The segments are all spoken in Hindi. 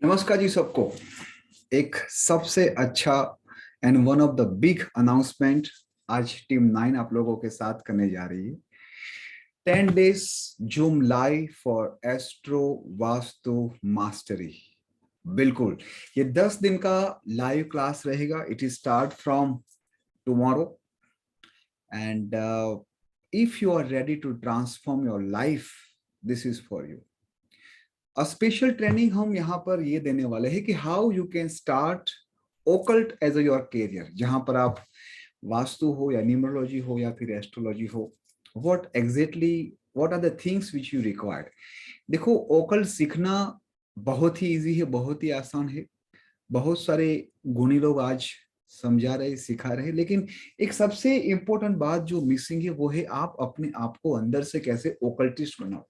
नमस्कार जी सबको। एक सबसे अच्छा and one of the big announcement आज टीम 9 आप लोगों के साथ करने जा रही है। 10 days zoom live for astro vastu mastery. बिल्कुल, ये 10 दिन का लाइव क्लास रहेगा। It is start from tomorrow and if you are ready to transform your life, this is for you. Special training हम यहाँ पर ये देने वाले हैं कि how you can start occult as your career. जहां पर आप वास्तु हो या न्यूमरोलॉजी हो या फिर एस्ट्रोलॉजी हो, what are the things which you required. देखो, ओकल्ट सीखना बहुत ही इजी है, बहुत ही आसान है। बहुत सारे गुणी लोग आज समझा रहे, सिखा रहे, लेकिन एक सबसे इंपॉर्टेंट बात जो मिसिंग है वो है आप अपने आप को अंदर से कैसे ओकल्टिस्ट बनाओ।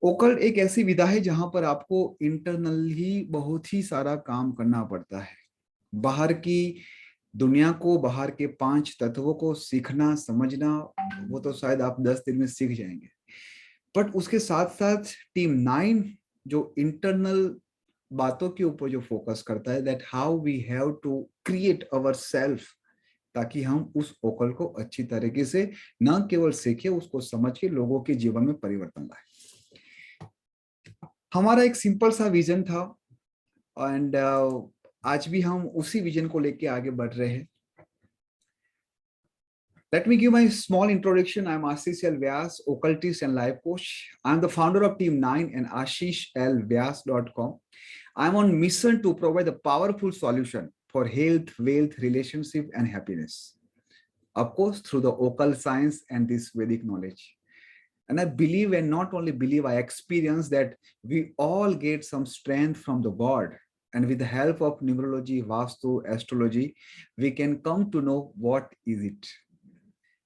ओकल्ट एक ऐसी विधा है जहां पर आपको इंटरनल ही बहुत ही सारा काम करना पड़ता है। बाहर की दुनिया को, बाहर के 5 तत्वों को सीखना, समझना, वो तो शायद आप 10 दिन में सीख जाएंगे। बट उसके साथ साथ टीम 9 जो इंटरनल बातों के ऊपर जो फोकस करता है, that how we have to create our self, ताकि हम उस ओकल्ट को अच्छी तरीके से न केवल सीखे, उसको समझ के लोगों के जीवन में परिवर्तन लाए। हमारा एक सिंपल सा विजन था एंड आज भी हम उसी विजन को लेके आगे बढ़ रहे हैं। Let me give my small introduction. I'm Ashish L. Vyas, occultist and life coach. I'm the founder of Team 9 and AshishLvyas.com. I'm on mission to provide a powerful solution for health, wealth, relationship, and happiness. Of course, through the occult science and this Vedic knowledge. And I believe, and not only believe, I experience that we all get some strength from the God. And with the help of numerology, Vastu, astrology, we can come to know what is it.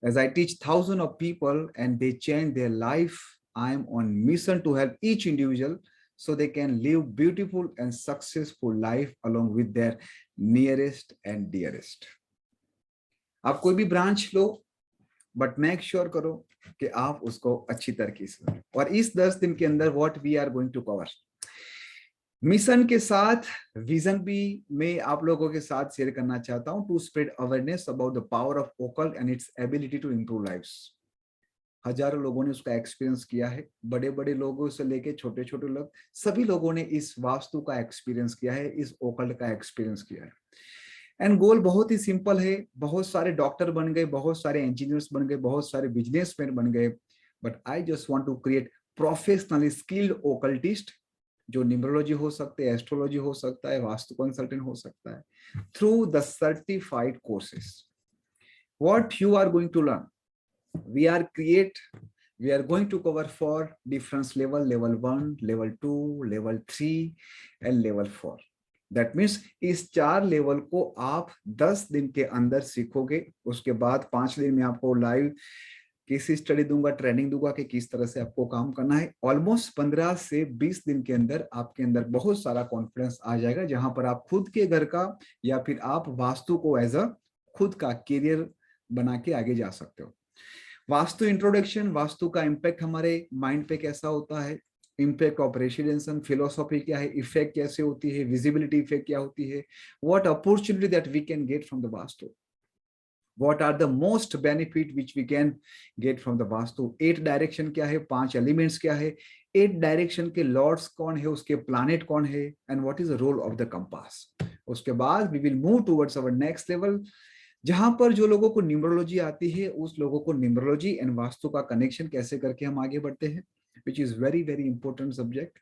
As I teach thousands of people and they change their life, I am on mission to help each individual so they can live beautiful and successful life along with their nearest and dearest. आप कोई भी branch low, but make sure करो कि आप उसको अच्छी तरीके से। और इस 10 दिन के अंदर what we are going to cover, mission के साथ विजन भी मैं आप लोगों के साथ शेयर करना चाहता हूं, to spread awareness about the power of occult and its ability to improve lives. हजारों लोगों ने उसका एक्सपीरियंस किया है, बड़े बड़े लोगों से लेके छोटे छोटे लोग, सभी लोगों ने इस वास्तु का एक्सपीरियंस किया है, इस ओकल्ट का एक्सपीरियंस किया है। एंड गोल बहुत ही सिंपल है। बहुत सारे डॉक्टर बन गए, बहुत सारे इंजीनियर्स बन गए, बहुत सारे बिजनेसमैन बन गए, but I just want to create professionally skilled occultist, जो न्यूमरोलॉजी हो सकते हैं, एस्ट्रोलॉजी हो सकता है, वास्तु कंसल्टेंट हो सकता है, through the certified courses. What you are going to learn, we are going to cover 4 different level 1, level 2, level 3 and level 4. That means इस 4 लेवल को आप 10 दिन के अंदर सीखोगे। उसके बाद 5 दिन में आपको लाइव केस स्टडी दूंगा, ट्रेनिंग दूंगा कि किस तरह से आपको काम करना है। ऑलमोस्ट 15 से 20 दिन के अंदर आपके अंदर बहुत सारा कॉन्फिडेंस आ जाएगा, जहां पर आप खुद के घर का या फिर आप वास्तु को एज अ खुद का करियर बना के आगे जा सकते हो। वास्तु इंट्रोडक्शन, वास्तु का इम्पैक्ट हमारे माइंड पे कैसा होता है, इम्पैक्ट ऑफ रेसिडेंशन, फिलोसॉफी क्या है, इफेक्ट कैसे होती है, विजिबिलिटी इफेक्ट क्या होती है, what opportunity that we can get from the vastu, what are the most benefit which we can get from the vastu. 8 direction क्या है, 5 एलिमेंट्स क्या है, 8 डायरेक्शन के लॉर्ड्स कौन है, उसके प्लैनेट कौन है, and what is the role of the compass. उसके बाद we will move towards our next level, जहां पर जो लोगों को न्यूमरोलॉजी आती है उस लोगों को न्यूमरोलॉजी एंड वास्तु का कनेक्शन कैसे करके हम आगे बढ़ते हैं, which is very very important subject.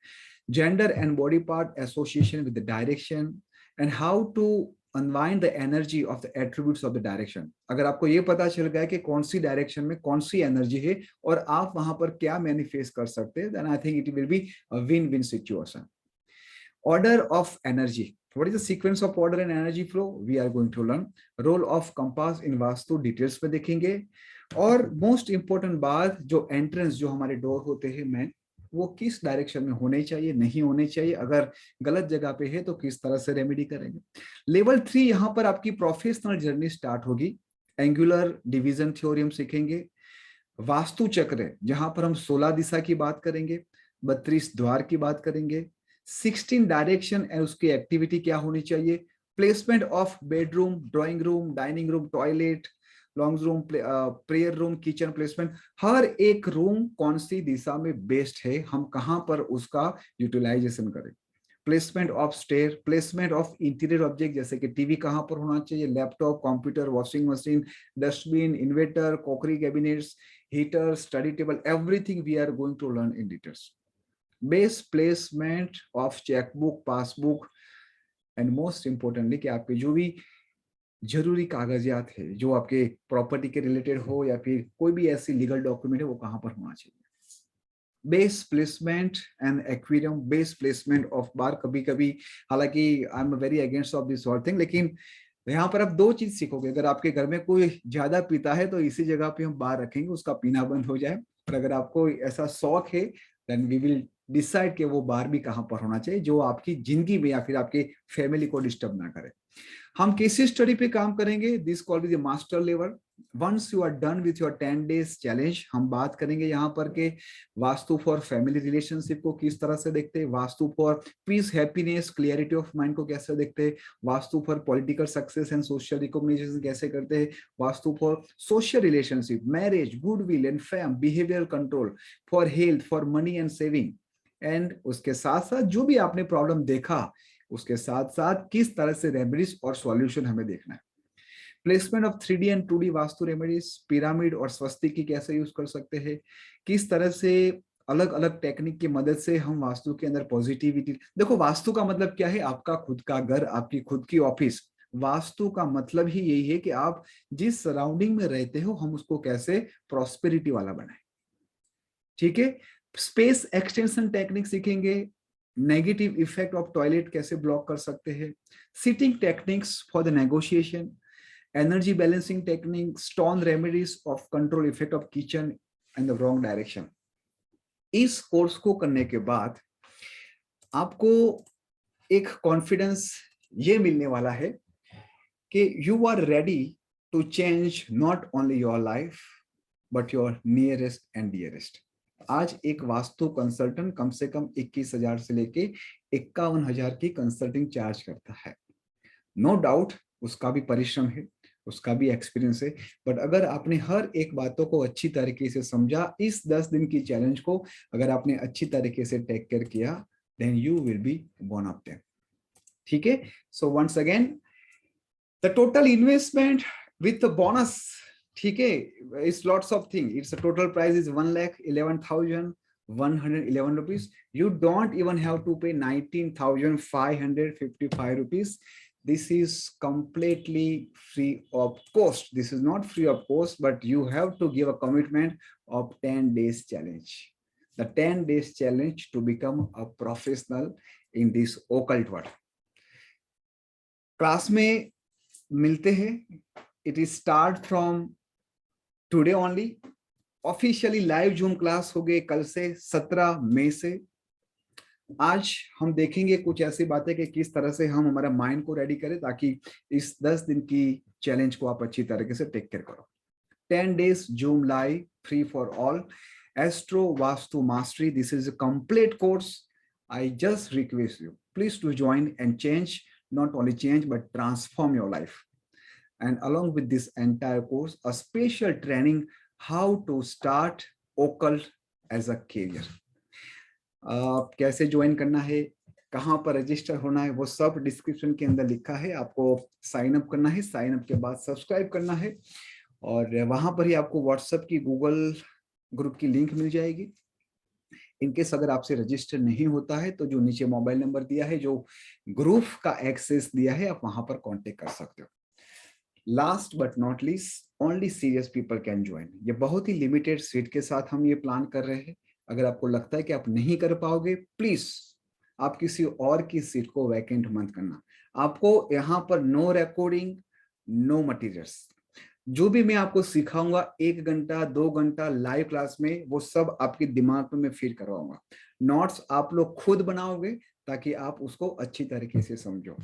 Gender and body part association with the direction and how to unwind the energy of the attributes of the direction. अगर आपको ये पता चल गया कि कौन सी डायरेक्शन में कौन सी एनर्जी है और आप वहां पर क्या मैनिफेस्ट कर सकते हैं, then I think it will be a win-win situation. Order of energy. What is the sequence of order and energy flow? We are going to learn. Role of compass in vastu details में देखेंगे। और मोस्ट इंपॉर्टेंट बात, जो एंट्रेंस, जो हमारे डोर होते हैं मैन, वो किस डायरेक्शन में होने चाहिए, नहीं होने चाहिए, अगर गलत जगह पे है तो किस तरह से रेमेडी करेंगे। लेवल 3, यहाँ पर आपकी प्रोफेशनल जर्नी स्टार्ट होगी। एंगुलर डिवीजन थ्योरी हम सीखेंगे। वास्तु चक्र, जहां पर हम 16 दिशा की बात करेंगे, 32 द्वार की बात करेंगे, 16 डायरेक्शन एंड उसकी एक्टिविटी क्या होनी चाहिए, placement of bedroom, drawing room, dining room, toilet, long room, prayer room, kitchen placement, हर एक रूम कौन सी दिशा में बेस्ट है, हम कहां पर उसका यूटिलाइजेशन करें। Placement of stair, placement of interior object, जैसे कि टीवी कहां पर होना चाहिए, laptop, computer, washing machine, dustbin, inverter, crockery cabinets, heater, study table, everything we are going to learn in details. Base placement of chequebook, passbook, and most importantly कि आपके जो भी जरूरी कागजात है जो आपके प्रॉपर्टी के रिलेटेड हो या फिर कोई भी ऐसी लीगल डॉक्यूमेंट है वो कहां पर होना चाहिए। Base placement and aquarium, base placement of बार, कभी कभी हालांकि I am very against of this word thing, लेकिन यहाँ पर आप दो चीज सीखोगे, अगर आपके घर में कोई ज्यादा पीता है तो इसी जगह पे हम बार रखेंगे, उसका पीना बंद हो जाए, और अगर आपको ऐसा शौक है देन वी विल डिसाइड कि वो बार भी कहाँ पर होना चाहिए जो आपकी जिंदगी में या फिर आपके फैमिली को डिस्टर्ब ना करे। हम केस स्टडी पे काम करेंगे, this called is master level. Once you are done with your 10 days challenge, हम बात करेंगे यहाँ पर के वास्तु फॉर फैमिली रिलेशनशिप को किस तरह से देखते हैं, vastu for piece, happiness, clarity of mind को कैसे देखते हैं, vastu for political success and social recognition कैसे करते हैं, vastu for social relationship, marriage, goodwill and fam, behaviour control, for health, for money and saving, and उसके साथ साथ जो भी आपने प्रॉब्लम देखा उसके साथ साथ किस तरह से रेमेडीज और सॉल्यूशन हमें देखना है। Placement of 3D and 2D vastu remedies, pyramid और स्वस्तिक की कैसे यूज कर सकते हैं, किस तरह से अलग अलग टेक्निक की मदद से हम वास्तु के अंदर पॉजिटिविटी, देखो वास्तु का मतलब क्या है, आपका खुद का घर, आपकी खुद की ऑफिस, वास्तु का मतलब ही यही है कि आप जिस सराउंडिंग में रहते हो हम उसको कैसे प्रॉस्पेरिटी वाला बनाए। ठीक है, स्पेस एक्सटेंशन टेक्निक सीखेंगे, नेगेटिव इफेक्ट ऑफ टॉयलेट कैसे ब्लॉक कर सकते हैं, sitting techniques for the negotiation, energy balancing technique, stone remedies of control effect of kitchen and the wrong direction. इस कोर्स को करने के बाद आपको एक कॉन्फिडेंस ये मिलने वाला है कि you are ready to change not only your life but your nearest and dearest. आज एक वास्तु कंसल्टेंट कम से कम 21,000 से लेके 51,000 की कंसल्टिंग चार्ज करता है। नो डाउट उसका भी परिश्रम है, उसका भी एक्सपीरियंस है, बट अगर आपने हर एक बातों को अच्छी तरीके से समझा, इस 10 दिन की चैलेंज को अगर आपने अच्छी तरीके से टेक केयर किया, then you will be one of them. ठीक है, so once again the total investment with bonus, ठीक है, it's lots of thing, it's total price is 1,11,111 rupees. You don't even have to pay 19,555 rupees. This is completely free of cost. This is not free of cost, but you have to give a commitment of 10 days challenge. The 10 days challenge to become a professional in this occult world. Class में मिलते हैं, it is start from today only. Officially live zoom class हो गए कल से 17 मई से। आज हम देखेंगे कुछ ऐसी बातें कि किस तरह से हम हमारा माइंड को रेडी करें ताकि इस 10 दिन की चैलेंज को आप अच्छी तरीके से टेक केयर करो। 10 days zoom live free for all, astro vastu mastery, this is a complete course. I just request you please to join and change, not only change but transform your life. And along with this entire course, a special training how to start occult as a career. कैसे ज्वाइन करना है, कहाँ पर रजिस्टर होना है, वो सब डिस्क्रिप्शन के अंदर लिखा है। आपको साइन अप करना है, साइन अप के बाद सब्सक्राइब करना है, और वहां पर ही आपको व्हाट्सएप की गूगल ग्रुप की लिंक मिल जाएगी। इनकेस अगर आपसे रजिस्टर नहीं होता है तो जो नीचे मोबाइल नंबर दिया है, जो ग्रुप का एक्सेस दिया है, आप वहां पर कांटेक्ट कर सकते हो। Last but not least, only serious people can join. ये बहुत ही लिमिटेड सीट के साथ हम ये प्लान कर रहे हैं। अगर आपको लगता है कि आप नहीं कर पाओगे, प्लीज आप किसी और की सीट को वैकेंट मत करना। आपको यहाँ पर नो रिकॉर्डिंग, नो मटीरियल्स, जो भी मैं आपको सिखाऊंगा 1 घंटा 2 घंटा लाइव क्लास में, वो सब आपके दिमाग में मैं फीड करवाऊंगा। नोट्स आप लोग खुद बनाओगे ताकि आप उसको अच्छी तरीके से समझो।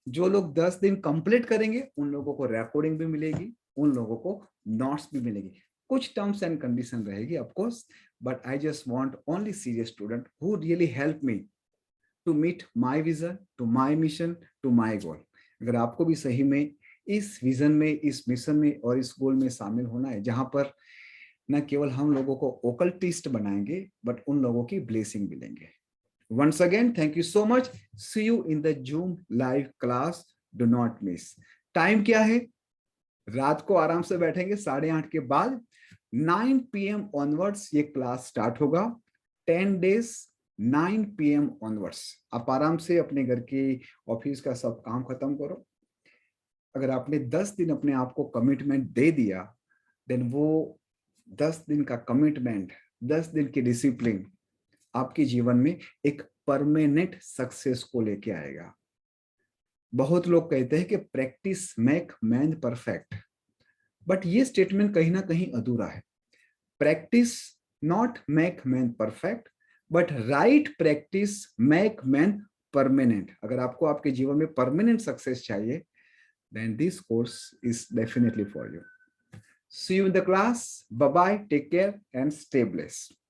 जो लोग 10 दिन कंप्लीट करेंगे उन लोगों को रिकॉर्डिंग भी मिलेगी, उन लोगों को नोट्स भी मिलेगी। कुछ टर्म्स एंड कंडीशन रहेगी of course, but I just want only serious student who really help me to meet my vision, to my mission, to my goal. अगर आपको भी सही में इस विजन में, इस मिशन में और इस गोल में शामिल होना है, जहां पर न केवल हम लोगों को ओकल्टिस्ट बनाएंगे बट उन लोगों की ब्लेसिंग भी लेंगे। Once again, thank you so much. See you in the Zoom live class. Do not miss. Time क्या है? रात को आराम से बैठेंगे 8:30 के बाद 9 PM ऑनवर्ड्स ये क्लास स्टार्ट होगा। 10 days 9 PM ऑनवर्ड्स। आप आराम से अपने घर के ऑफिस का सब काम खत्म करो। अगर आपने 10 दिन अपने आप को कमिटमेंट दे दिया, देन वो 10 दिन का कमिटमेंट, 10 दिन की डिसिप्लिन आपके जीवन में एक परमानेंट सक्सेस को लेके आएगा। बहुत लोग कहते हैं कि practice make man perfect, but ये स्टेटमेंट कहीं ना कहीं अधूरा है। Practice not make man perfect, but right practice make man permanent. अगर आपको आपके जीवन में परमानेंट सक्सेस चाहिए, then this course is definitely for you. See you in the class. Bye bye. Take care and stay blessed.